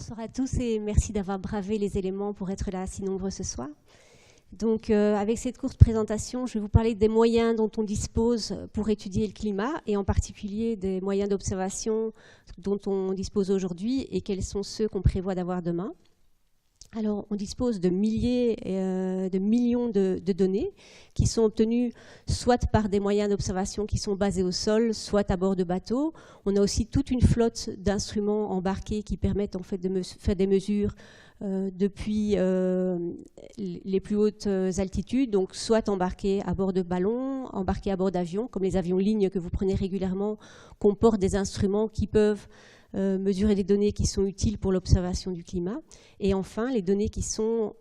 Bonsoir à tous et merci d'avoir bravé les éléments pour être là si nombreux ce soir. Donc, avec cette courte présentation, je vais vous parler des moyens dont on dispose pour étudier le climat et en particulier des moyens d'observation dont on dispose aujourd'hui et quels sont ceux qu'on prévoit d'avoir demain. Alors, on dispose de milliers, de millions de données qui sont obtenues soit par des moyens d'observation qui sont basés au sol, soit à bord de bateaux. On a aussi toute une flotte d'instruments embarqués qui permettent en fait de faire des mesures depuis les plus hautes altitudes, donc soit embarqués à bord de ballons, embarqués à bord d'avions, comme les avions lignes que vous prenez régulièrement, comportent des instruments qui peuvent mesurer des données qui sont utiles pour l'observation du climat. Et enfin, les données qui sont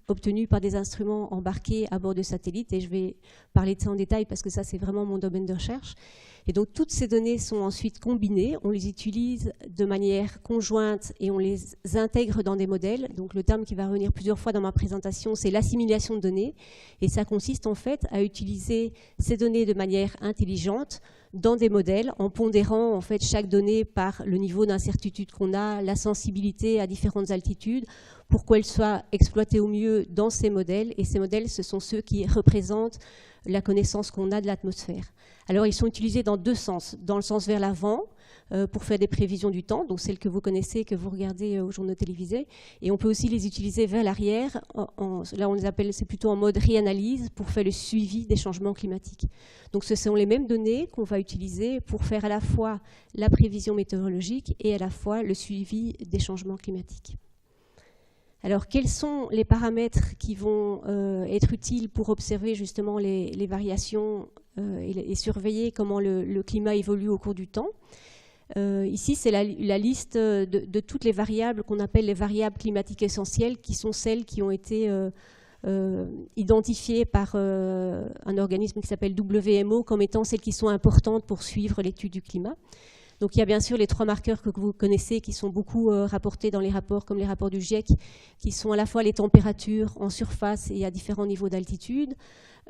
obtenues par des instruments embarqués à bord de satellites. Et je vais parler de ça en détail parce que ça, c'est vraiment mon domaine de recherche. Et donc, toutes ces données sont ensuite combinées. On les utilise de manière conjointe et on les intègre dans des modèles. Donc, le terme qui va revenir plusieurs fois dans ma présentation, c'est l'assimilation de données. Et ça consiste en fait à utiliser ces données de manière intelligente dans des modèles, en pondérant en fait chaque donnée par le niveau d'incertitude qu'on a, la sensibilité à différentes altitudes, pour qu'elle soit exploitée au mieux dans ces modèles. Et ces modèles, ce sont ceux qui représentent la connaissance qu'on a de l'atmosphère. Alors, ils sont utilisés dans deux sens. Dans le sens vers l'avant, pour faire des prévisions du temps, donc celles que vous connaissez, que vous regardez aux journaux télévisés. Et on peut aussi les utiliser vers l'arrière. Là, on les appelle, c'est plutôt en mode réanalyse, pour faire le suivi des changements climatiques. Donc, ce sont les mêmes données qu'on va utiliser pour faire à la fois la prévision météorologique et à la fois le suivi des changements climatiques. Alors, quels sont les paramètres qui vont être utiles pour observer justement les variations et surveiller comment le climat évolue au cours du temps? Ici, c'est la liste de toutes les variables qu'on appelle les variables climatiques essentielles, qui sont celles qui ont été identifiées par un organisme qui s'appelle WMO comme étant celles qui sont importantes pour suivre l'étude du climat. Donc il y a bien sûr les trois marqueurs que vous connaissez qui sont beaucoup rapportés dans les rapports, comme les rapports du GIEC, qui sont à la fois les températures en surface et à différents niveaux d'altitude,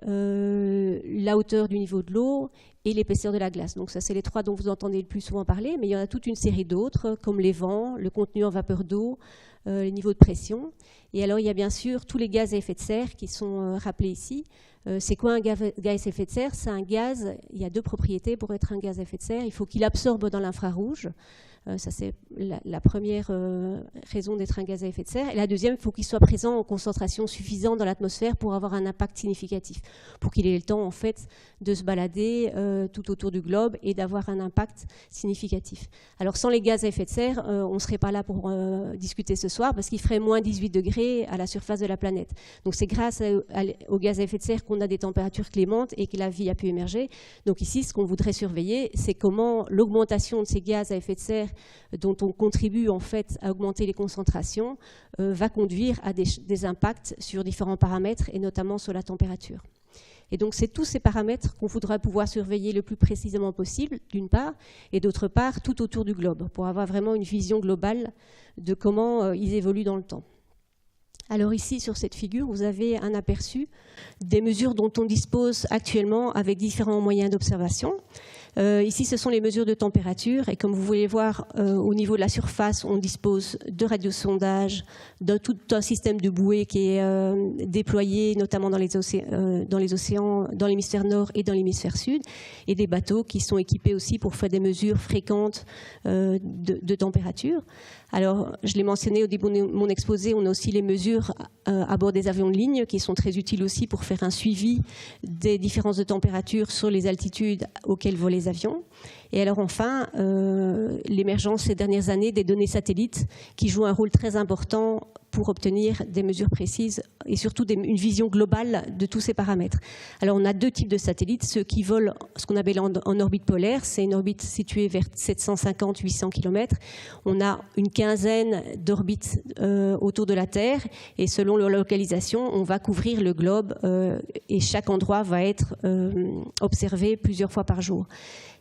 la hauteur du niveau de l'eau et l'épaisseur de la glace. Donc ça, c'est les trois dont vous entendez le plus souvent parler, mais il y en a toute une série d'autres, comme les vents, le contenu en vapeur d'eau, les niveaux de pression. Et alors, il y a bien sûr tous les gaz à effet de serre qui sont rappelés ici. C'est quoi un gaz à effet de serre? C'est un gaz, il y a deux propriétés pour être un gaz à effet de serre. Il faut qu'il absorbe dans l'infrarouge. Ça, c'est la première raison d'être un gaz à effet de serre. Et la deuxième, il faut qu'il soit présent en concentration suffisante dans l'atmosphère pour avoir un impact significatif, pour qu'il ait le temps, en fait, de se balader tout autour du globe et d'avoir un impact significatif. Alors, sans les gaz à effet de serre, on ne serait pas là pour discuter ce soir, parce qu'il ferait moins 18 degrés à la surface de la planète. Donc, c'est grâce aux gaz à effet de serre qu'on a des températures clémentes et que la vie a pu émerger. Donc, ici, ce qu'on voudrait surveiller, c'est comment l'augmentation de ces gaz à effet de serre dont on contribue en fait à augmenter les concentrations, va conduire à des impacts sur différents paramètres et notamment sur la température. Et donc c'est tous ces paramètres qu'on voudra pouvoir surveiller le plus précisément possible, d'une part, et d'autre part tout autour du globe, pour avoir vraiment une vision globale de comment ils évoluent dans le temps. Alors ici, sur cette figure, vous avez un aperçu des mesures dont on dispose actuellement avec différents moyens d'observation. Ici, ce sont les mesures de température et comme vous voulez voir, au niveau de la surface, on dispose de radiosondages, de tout un système de bouées qui est déployé notamment dans les océans, dans l'hémisphère nord et dans l'hémisphère sud, et des bateaux qui sont équipés aussi pour faire des mesures fréquentes de température. Alors, je l'ai mentionné au début de mon exposé, on a aussi les mesures à bord des avions de ligne qui sont très utiles aussi pour faire un suivi des différences de température sur les altitudes auxquelles volent les avions. Et alors enfin, l'émergence ces dernières années des données satellites qui jouent un rôle très important pour obtenir des mesures précises et surtout une vision globale de tous ces paramètres. Alors on a deux types de satellites, ceux qui volent ce qu'on appelle en orbite polaire, c'est une orbite située vers 750-800 km. On a une quinzaine d'orbites autour de la Terre et selon leur localisation, on va couvrir le globe et chaque endroit va être observé plusieurs fois par jour.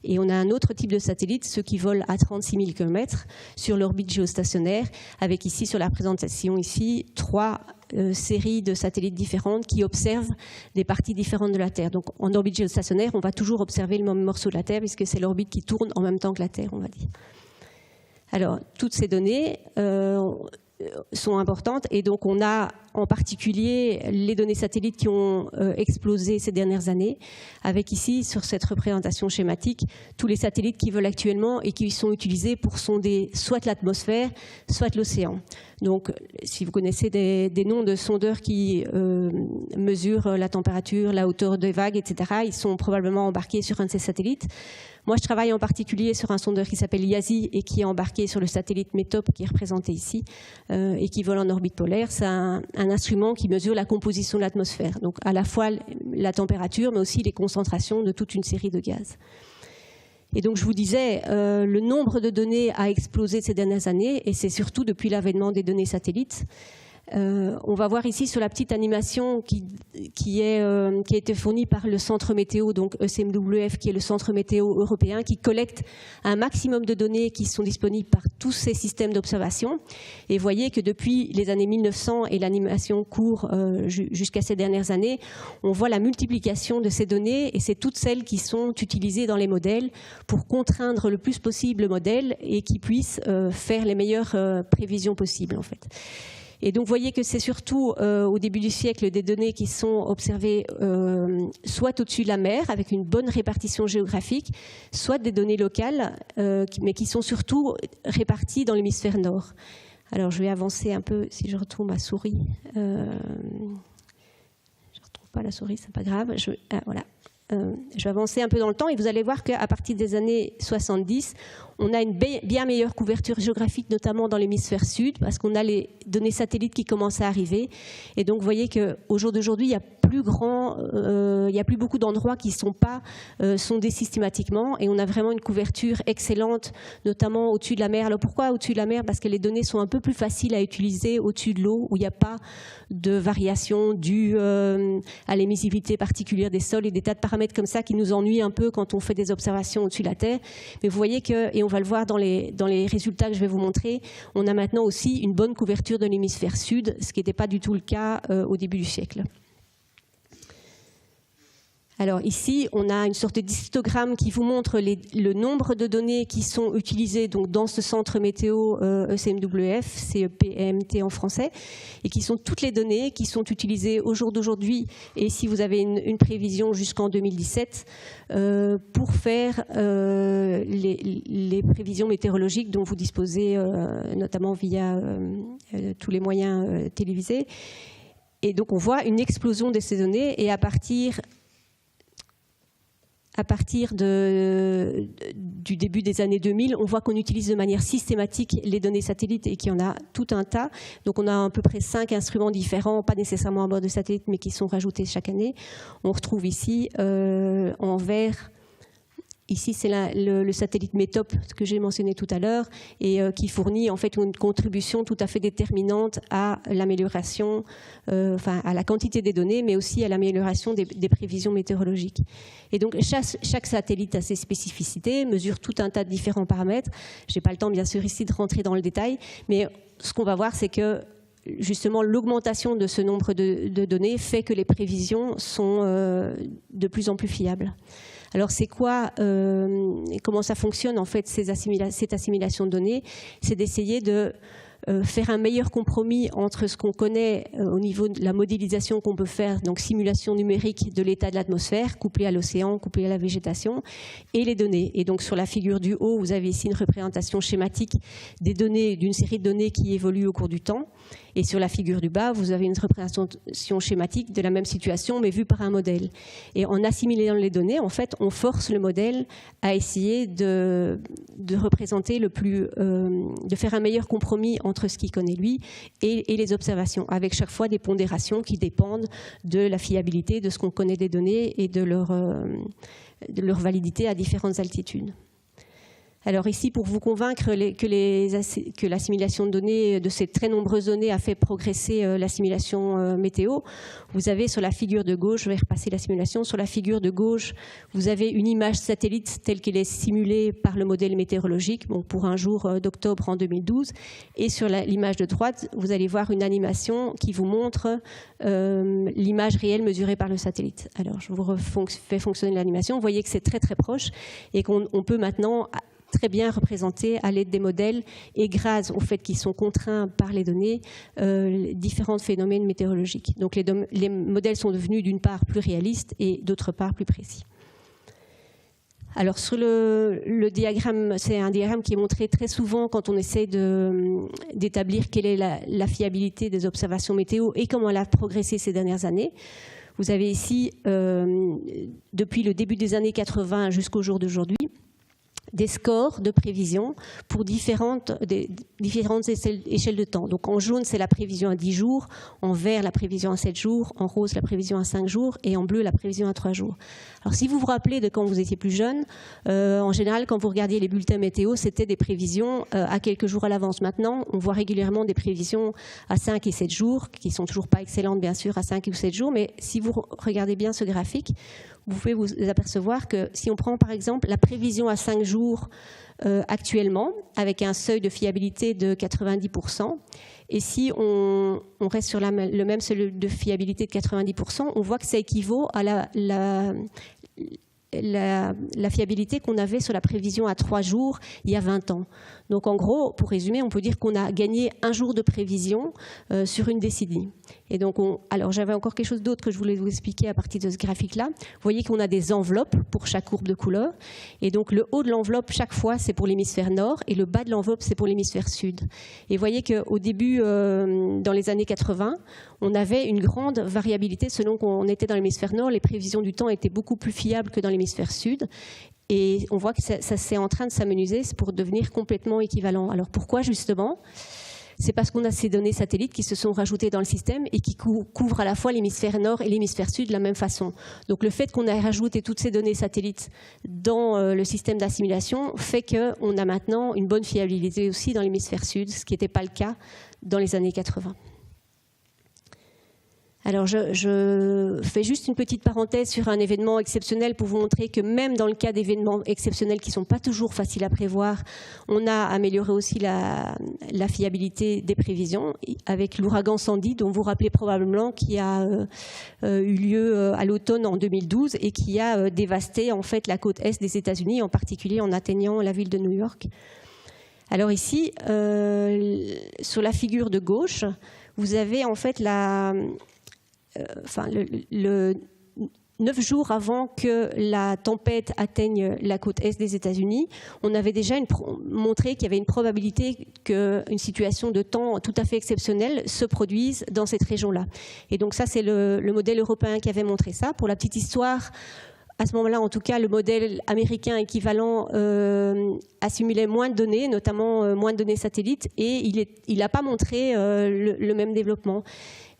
Et on a un autre type de satellite, ceux qui volent à 36 000 km sur l'orbite géostationnaire, avec ici sur la présentation ici 3 séries de satellites différentes qui observent des parties différentes de la Terre. Donc en orbite géostationnaire, on va toujours observer le même morceau de la Terre puisque c'est l'orbite qui tourne en même temps que la Terre, on va dire. Alors, toutes ces données sont importantes et donc on a en particulier les données satellites qui ont explosé ces dernières années, avec ici sur cette représentation schématique tous les satellites qui volent actuellement et qui sont utilisés pour sonder soit l'atmosphère, soit l'océan. Donc si vous connaissez des noms de sondeurs qui mesurent la température, la hauteur des vagues, etc., ils sont probablement embarqués sur un de ces satellites. Moi, je travaille en particulier sur un sondeur qui s'appelle YASI et qui est embarqué sur le satellite METOP qui est représenté ici et qui vole en orbite polaire. C'est un instrument qui mesure la composition de l'atmosphère, donc à la fois la température mais aussi les concentrations de toute une série de gaz. Et donc je vous disais, le nombre de données a explosé ces dernières années et c'est surtout depuis l'avènement des données satellites. On va voir ici sur la petite animation qui a été fournie par le centre météo, donc ECMWF, qui est le centre météo européen, qui collecte un maximum de données qui sont disponibles par tous ces systèmes d'observation. Et vous voyez que depuis les années 1900 et l'animation court jusqu'à ces dernières années, on voit la multiplication de ces données et c'est toutes celles qui sont utilisées dans les modèles pour contraindre le plus possible le modèle et qui puissent faire les meilleures prévisions possibles en fait. Et donc, vous voyez que c'est surtout au début du siècle des données qui sont observées soit au-dessus de la mer, avec une bonne répartition géographique, soit des données locales, mais qui sont surtout réparties dans l'hémisphère nord. Alors, je vais avancer un peu, si je retrouve ma souris. Je ne retrouve pas la souris, c'est pas grave. Voilà. Je vais avancer un peu dans le temps et vous allez voir qu'à partir des années 70, on a une bien meilleure couverture géographique, notamment dans l'hémisphère sud, parce qu'on a les données satellites qui commencent à arriver. Et donc, vous voyez qu'au jour d'aujourd'hui, il y a plus beaucoup d'endroits qui ne sont pas sondés systématiquement. Et on a vraiment une couverture excellente, notamment au-dessus de la mer. Alors, pourquoi au-dessus de la mer? Parce que les données sont un peu plus faciles à utiliser au-dessus de l'eau, où il n'y a pas de variation due à l'émissivité particulière des sols et des tas de paramètres comme ça qui nous ennuient un peu quand on fait des observations au-dessus de la Terre. Mais vous voyez que, et on va le voir dans les résultats que je vais vous montrer, on a maintenant aussi une bonne couverture de l'hémisphère sud, ce qui n'était pas du tout le cas au début du siècle. Alors ici, on a une sorte d'histogramme qui vous montre le nombre de données qui sont utilisées donc, dans ce centre météo ECMWF, c'est PMT en français, et qui sont toutes les données qui sont utilisées au jour d'aujourd'hui, et si vous avez une prévision jusqu'en 2017, pour faire les prévisions météorologiques dont vous disposez notamment via tous les moyens télévisés. Et donc on voit une explosion de ces données, et à partir du début des années 2000, on voit qu'on utilise de manière systématique les données satellites et qu'il y en a tout un tas. Donc on a à peu près 5 instruments différents, pas nécessairement à bord de satellites, mais qui sont rajoutés chaque année. On retrouve ici en vert. Ici, c'est le satellite METOP que j'ai mentionné tout à l'heure et qui fournit en fait une contribution tout à fait déterminante à l'amélioration, à la quantité des données, mais aussi à l'amélioration des prévisions météorologiques. Et donc, chaque satellite a ses spécificités, mesure tout un tas de différents paramètres. Je n'ai pas le temps, bien sûr, ici de rentrer dans le détail, mais ce qu'on va voir, c'est que justement, l'augmentation de ce nombre de données fait que les prévisions sont de plus en plus fiables. Alors, c'est quoi, comment ça fonctionne en fait cette assimilation de données? C'est d'essayer de faire un meilleur compromis entre ce qu'on connaît au niveau de la modélisation qu'on peut faire, donc simulation numérique de l'état de l'atmosphère, couplée à l'océan, couplée à la végétation, et les données. Et donc sur la figure du haut, vous avez ici une représentation schématique des données, d'une série de données qui évoluent au cours du temps. Et sur la figure du bas, vous avez une représentation schématique de la même situation, mais vue par un modèle. Et en assimilant les données, en fait, on force le modèle à essayer de représenter de faire un meilleur compromis entre ce qu'il connaît lui et les observations, avec chaque fois des pondérations qui dépendent de la fiabilité de ce qu'on connaît des données et de leur validité à différentes altitudes. Alors ici, pour vous convaincre que l'assimilation de données, de ces très nombreuses données, a fait progresser l'assimilation météo, vous avez sur la figure de gauche, je vais repasser la simulation, sur la figure de gauche, vous avez une image satellite telle qu'elle est simulée par le modèle météorologique, bon, pour un jour d'octobre en 2012, et sur l'image de droite, vous allez voir une animation qui vous montre l'image réelle mesurée par le satellite. Alors, je vous fais fonctionner l'animation, vous voyez que c'est très très proche et qu'on peut maintenant très bien représenter à l'aide des modèles et grâce au fait qu'ils sont contraints par les données, différents phénomènes météorologiques. Donc les modèles sont devenus d'une part plus réalistes et d'autre part plus précis. Alors sur le diagramme, c'est un diagramme qui est montré très souvent quand on essaie d'établir quelle est la fiabilité des observations météo et comment elle a progressé ces dernières années. Vous avez ici, depuis le début des années 80 jusqu'au jour d'aujourd'hui, des scores de prévision pour différentes échelles de temps. Donc en jaune, c'est la prévision à 10 jours, en vert, la prévision à 7 jours, en rose, la prévision à 5 jours et en bleu, la prévision à 3 jours. Alors si vous vous rappelez de quand vous étiez plus jeune, en général, quand vous regardiez les bulletins météo, c'était des prévisions à quelques jours à l'avance. Maintenant, on voit régulièrement des prévisions à 5 et 7 jours, qui ne sont toujours pas excellentes, bien sûr, à 5 ou 7 jours, mais si vous regardez bien ce graphique, vous pouvez vous apercevoir que si on prend par exemple la prévision à 5 jours actuellement, avec un seuil de fiabilité de 90%, et si on reste sur le même seuil de fiabilité de 90%, on voit que ça équivaut à la fiabilité qu'on avait sur la prévision à 3 jours il y a 20 ans. Donc en gros, pour résumer, on peut dire qu'on a gagné un jour de prévision sur une décennie. Et donc, alors j'avais encore quelque chose d'autre que je voulais vous expliquer à partir de ce graphique-là. Vous voyez qu'on a des enveloppes pour chaque courbe de couleur. Et donc le haut de l'enveloppe, chaque fois, c'est pour l'hémisphère nord et le bas de l'enveloppe, c'est pour l'hémisphère sud. Et vous voyez qu'au début, dans les années 80, on avait une grande variabilité selon qu'on était dans l'hémisphère nord. Les prévisions du temps étaient beaucoup plus fiables que dans l'hémisphère sud. Et on voit que ça c'est en train de s'amenuiser pour devenir complètement équivalent. Alors pourquoi justement ? C'est parce qu'on a ces données satellites qui se sont rajoutées dans le système et qui couvrent à la fois l'hémisphère nord et l'hémisphère sud de la même façon. Donc le fait qu'on ait rajouté toutes ces données satellites dans le système d'assimilation fait qu'on a maintenant une bonne fiabilité aussi dans l'hémisphère sud, ce qui n'était pas le cas dans les années 80. Alors je fais juste une petite parenthèse sur un événement exceptionnel pour vous montrer que même dans le cas d'événements exceptionnels qui ne sont pas toujours faciles à prévoir, on a amélioré aussi la fiabilité des prévisions avec l'ouragan Sandy, dont vous vous rappelez probablement, qui a eu lieu à l'automne en 2012 et qui a dévasté en fait la côte est des États-Unis, en particulier en atteignant la ville de New York. Alors ici, sur la figure de gauche, vous avez en fait le 9 jours avant que la tempête atteigne la côte est des États-Unis, on avait déjà montré qu'il y avait une probabilité qu'une situation de temps tout à fait exceptionnelle se produise dans cette région-là. Et donc ça, c'est le modèle européen qui avait montré ça. Pour la petite histoire, à ce moment-là, en tout cas, le modèle américain équivalent assimilait moins de données, notamment moins de données satellites, et il n'a pas montré le même développement.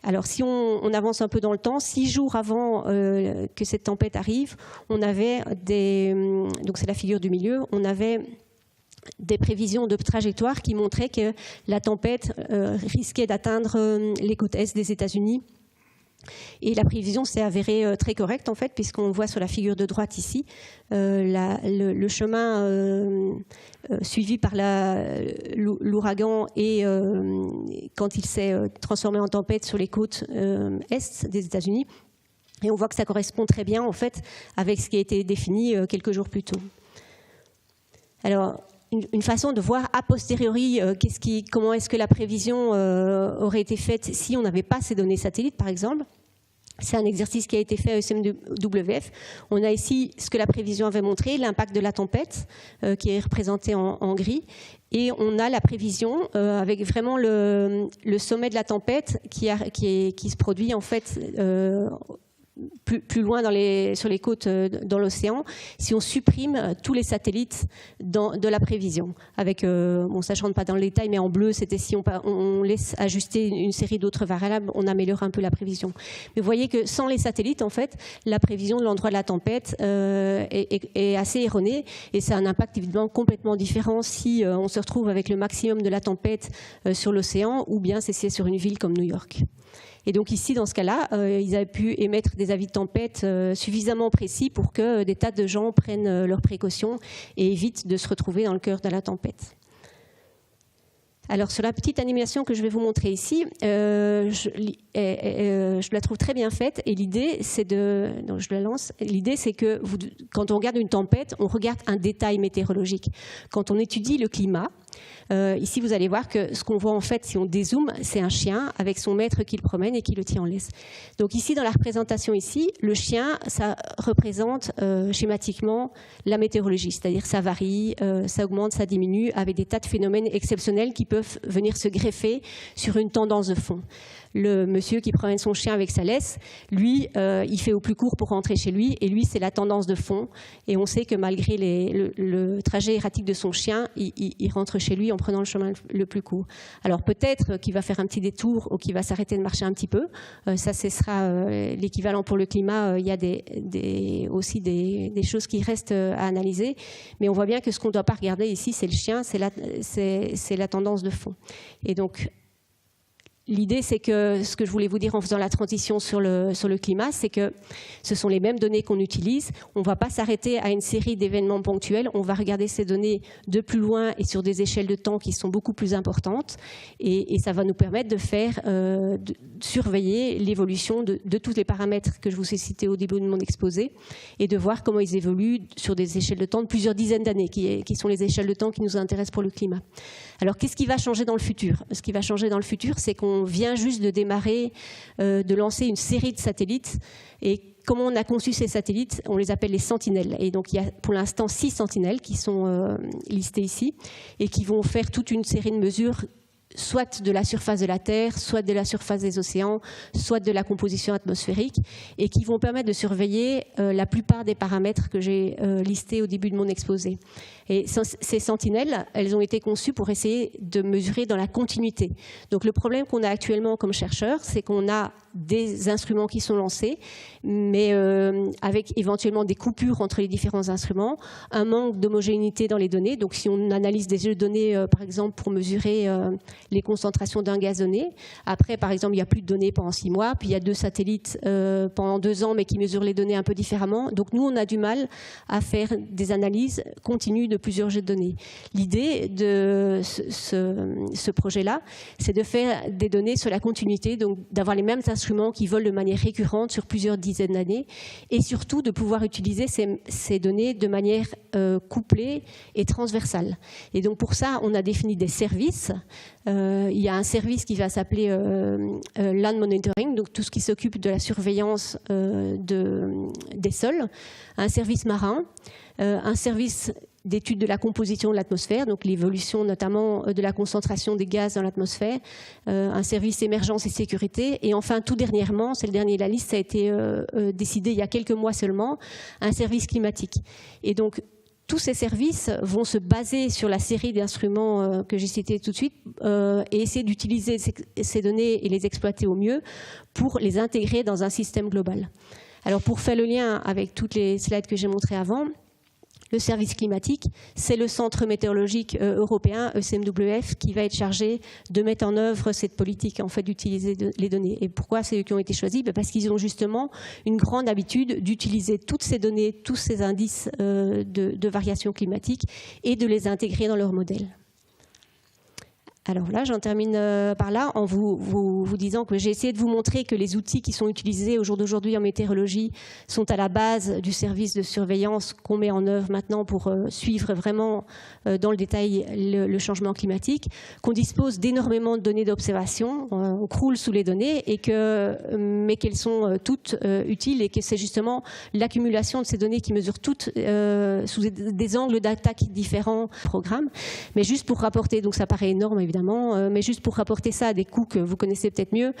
Alors, si on avance un peu dans le temps, 6 jours avant que cette tempête arrive, on avait donc c'est la figure du milieu, on avait des prévisions de trajectoire qui montraient que la tempête risquait d'atteindre les côtes est des États-Unis. Et la prévision s'est avérée très correcte, en fait, puisqu'on voit sur la figure de droite ici le chemin suivi par l'ouragan et quand il s'est transformé en tempête sur les côtes est des États-Unis. Et on voit que ça correspond très bien, en fait, avec ce qui a été défini quelques jours plus tôt. Alors, une façon de voir a posteriori comment est-ce que la prévision aurait été faite si on n'avait pas ces données satellites, par exemple. C'est un exercice qui a été fait à ECMWF. On a ici ce que la prévision avait montré, l'impact de la tempête, qui est représenté en gris. Et on a la prévision avec vraiment le sommet de la tempête qui se produit en fait plus loin sur les côtes dans l'océan, si on supprime tous les satellites de la prévision. Avec, bon, ça ne rentre pas dans le détail, mais en bleu, c'était si on laisse ajuster une série d'autres variables, on améliore un peu la prévision. Mais vous voyez que sans les satellites, en fait, la prévision de l'endroit de la tempête est assez erronée, et ça a un impact évidemment complètement différent si on se retrouve avec le maximum de la tempête sur l'océan, ou bien si c'est sur une ville comme New York. Et donc ici, dans ce cas-là, ils avaient pu émettre des avis de tempête suffisamment précis pour que des tas de gens prennent leurs précautions et évitent de se retrouver dans le cœur de la tempête. Alors sur la petite animation que je vais vous montrer ici, je la trouve très bien faite et l'idée c'est donc je la lance. L'idée c'est que quand on regarde une tempête, on regarde un détail météorologique. Quand on étudie le climat, ici vous allez voir que ce qu'on voit en fait si on dézoome, c'est un chien avec son maître qui le promène et qui le tient en laisse. Donc ici dans la représentation ici, le chien ça représente schématiquement la météorologie, c'est-à-dire ça varie, ça augmente, ça diminue avec des tas de phénomènes exceptionnels qui peuvent venir se greffer sur une tendance de fond. Le monsieur qui promène son chien avec sa laisse, lui, il fait au plus court pour rentrer chez lui, et lui, c'est la tendance de fond. Et on sait que malgré le trajet erratique de son chien, il rentre chez lui en prenant le chemin le plus court. Alors peut-être qu'il va faire un petit détour ou qu'il va s'arrêter de marcher un petit peu. Ça, ce sera l'équivalent pour le climat. Il y a aussi des choses qui restent à analyser. Mais on voit bien que ce qu'on ne doit pas regarder ici, c'est le chien, c'est la tendance de fond. Et donc, l'idée, c'est que ce que je voulais vous dire en faisant la transition sur le climat, c'est que ce sont les mêmes données qu'on utilise. On ne va pas s'arrêter à une série d'événements ponctuels. On va regarder ces données de plus loin et sur des échelles de temps qui sont beaucoup plus importantes. Et ça va nous permettre de surveiller l'évolution de tous les paramètres que je vous ai cités au début de mon exposé et de voir comment ils évoluent sur des échelles de temps de plusieurs dizaines d'années, qui sont les échelles de temps qui nous intéressent pour le climat. Alors, qu'est-ce qui va changer dans le futur? Ce qui va changer dans le futur, c'est qu'on vient juste de démarrer, de lancer une série de satellites. Et comment on a conçu ces satellites? On les appelle les sentinelles. Et donc, il y a pour l'instant 6 sentinelles qui sont listées ici et qui vont faire toute une série de mesures, soit de la surface de la Terre, soit de la surface des océans, soit de la composition atmosphérique, et qui vont permettre de surveiller la plupart des paramètres que j'ai listés au début de mon exposé. Et ces sentinelles, elles ont été conçues pour essayer de mesurer dans la continuité. Donc le problème qu'on a actuellement comme chercheurs, c'est qu'on a des instruments qui sont lancés, mais avec éventuellement des coupures entre les différents instruments, un manque d'homogénéité dans les données. Donc si on analyse des jeux de données, par exemple, pour mesurer les concentrations d'un gaz donné, après, par exemple, il n'y a plus de données pendant 6 mois, puis il y a 2 satellites pendant 2 ans, mais qui mesurent les données un peu différemment. Donc nous, on a du mal à faire des analyses continues de plusieurs jeux de données. L'idée de ce projet-là, c'est de faire des données sur la continuité, donc d'avoir les mêmes instruments qui volent de manière récurrente sur plusieurs dizaines d'années, et surtout de pouvoir utiliser ces données de manière couplée et transversale. Et donc pour ça, on a défini des services. Il y a un service qui va s'appeler Land Monitoring, donc tout ce qui s'occupe de la surveillance des sols, un service marin, un service d'études de la composition de l'atmosphère, donc l'évolution notamment de la concentration des gaz dans l'atmosphère, un service émergence et sécurité, et enfin tout dernièrement, c'est le dernier de la liste, ça a été décidé il y a quelques mois seulement, un service climatique. Et donc tous ces services vont se baser sur la série d'instruments que j'ai cités tout de suite et essayer d'utiliser ces données et les exploiter au mieux pour les intégrer dans un système global. Alors pour faire le lien avec toutes les slides que j'ai montrées avant, le service climatique, c'est le centre météorologique européen, ECMWF, qui va être chargé de mettre en œuvre cette politique, en fait, d'utiliser les données. Et pourquoi c'est eux qui ont été choisis? Parce qu'ils ont justement une grande habitude d'utiliser toutes ces données, tous ces indices de variation climatique et de les intégrer dans leur modèle. Alors là, j'en termine par là en vous disant que j'ai essayé de vous montrer que les outils qui sont utilisés au jour d'aujourd'hui en météorologie sont à la base du service de surveillance qu'on met en œuvre maintenant pour suivre vraiment dans le détail le changement climatique, qu'on dispose d'énormément de données d'observation, on croule sous les données, mais qu'elles sont toutes utiles et que c'est justement l'accumulation de ces données qui mesurent toutes sous des angles d'attaque différents programmes. Mais juste pour rapporter, donc ça paraît énorme évidemment, mais juste pour rapporter ça à des coûts que vous connaissez peut-être mieux,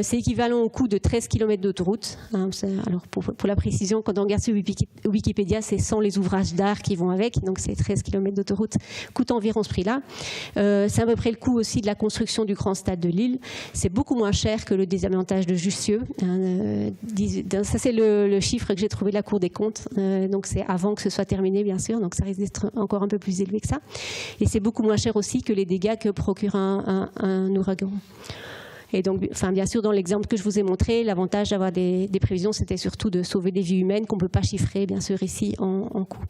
c'est équivalent au coût de 13 km d'autoroute. Hein, alors pour la précision, quand on regarde sur Wikipédia, c'est sans les ouvrages d'art qui vont avec, donc c'est 13 km d'autoroute, coûte environ ce prix-là. C'est à peu près le coût aussi de la construction du grand stade de Lille. C'est beaucoup moins cher que le désamiantage de Jussieu. Ça c'est le chiffre que j'ai trouvé de la Cour des comptes, donc c'est avant que ce soit terminé bien sûr, donc ça risque d'être encore un peu plus élevé que ça. Et c'est beaucoup moins cher aussi que les dégâts que procure un ouragan. Et donc, enfin, bien sûr, dans l'exemple que je vous ai montré, l'avantage d'avoir des prévisions, c'était surtout de sauver des vies humaines qu'on ne peut pas chiffrer, bien sûr, ici en coût.